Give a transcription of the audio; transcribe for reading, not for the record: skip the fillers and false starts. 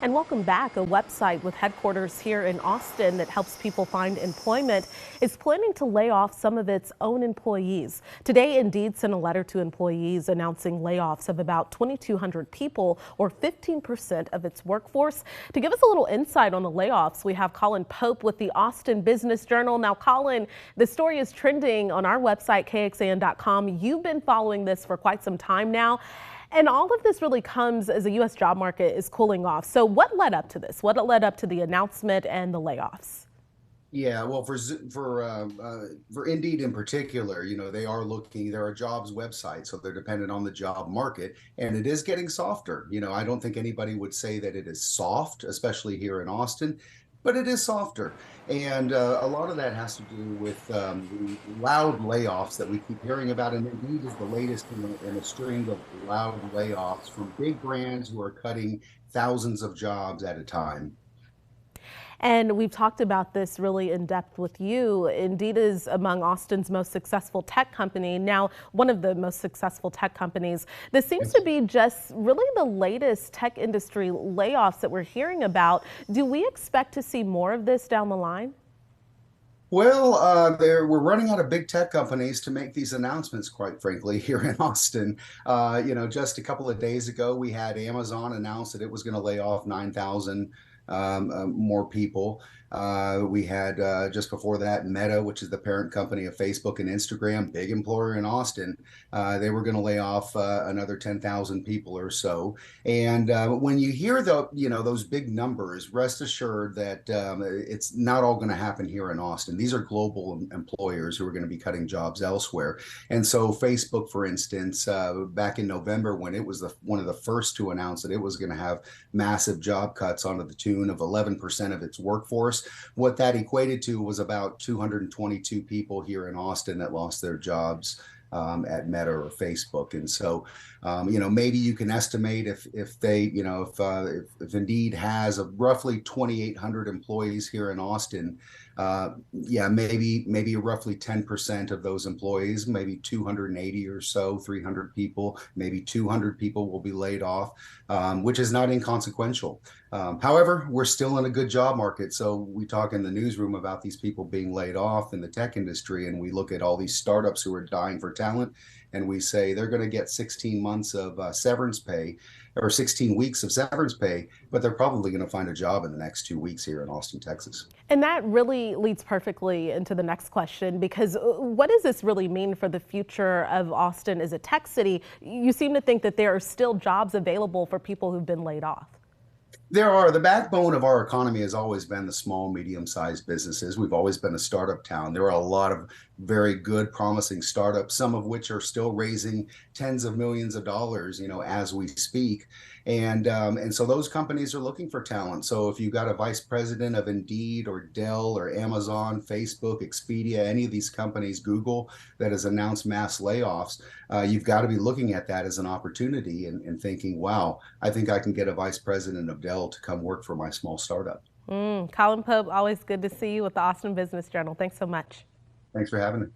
And welcome back. A website with headquarters here in Austin that helps people find employment is planning to lay off some of its own employees. Today, Indeed sent a letter to employees announcing layoffs of about 2,200 people, or 15% of its workforce. To give us a little insight on the layoffs, we have Colin Pope with the Austin Business Journal. Now, Colin, the story is trending on our website, kxan.com. You've been following this for quite some time now. And all of this really comes as the U.S. job market is cooling off. So what led up to this? What led up to the announcement and the layoffs? Yeah, well, for Indeed in particular, they are looking. There are jobs websites, so they're dependent on the job market, and it is getting softer. I don't think anybody would say that it is soft, especially here in Austin, but it is softer, and a lot of that has to do with the loud layoffs that we keep hearing about. And Indeed is the latest in a string of loud layoffs from big brands who are cutting thousands of jobs at a time. And we've talked about this really in depth with you. Indeed is among Austin's most successful tech company, now one of the most successful tech companies. This seems to be just really the latest tech industry layoffs that we're hearing about. Do we expect to see more of this down the line? Well, we're running out of big tech companies to make these announcements, quite frankly, here in Austin. Just a couple of days ago, we had Amazon announce that it was going to lay off 9,000 more people. We had just before that Meta, which is the parent company of Facebook and Instagram, big employer in Austin. They were going to lay off another 10,000 people or so. And when you hear those big numbers, rest assured that it's not all going to happen here in Austin. These are global employers who are going to be cutting jobs elsewhere. And so Facebook, for instance, back in November, when it was one of the first to announce that it was going to have massive job cuts onto the tune of 11% of its workforce, what that equated to was about 222 people here in Austin that lost their jobs at Meta or Facebook. And so, maybe you can estimate if Indeed has roughly 2,800 employees here in Austin, maybe roughly 10% of those employees, maybe 280 or so, 300 people, maybe 200 people will be laid off, which is not inconsequential. However, we're still in a good job market. So we talk in the newsroom about these people being laid off in the tech industry, and we look at all these startups who are dying for talent, and we say they're going to get 16 months of severance pay, or 16 weeks of severance pay, but they're probably going to find a job in the next 2 weeks here in Austin, Texas. And that really leads perfectly into the next question, because what does this really mean for the future of Austin as a tech city? You seem to think that there are still jobs available for people who've been laid off. The backbone of our economy has always been the small, medium-sized businesses. We've always been a startup town. There are a lot of very good, promising startups, some of which are still raising tens of millions of dollars, as we speak. And so those companies are looking for talent. So if you've got a vice president of Indeed or Dell or Amazon, Facebook, Expedia, any of these companies, Google, that has announced mass layoffs, you've got to be looking at that as an opportunity and thinking, wow, I think I can get a vice president of Dell to come work for my small startup. Colin Pope, always good to see you with the Austin Business Journal. Thanks so much. Thanks for having me.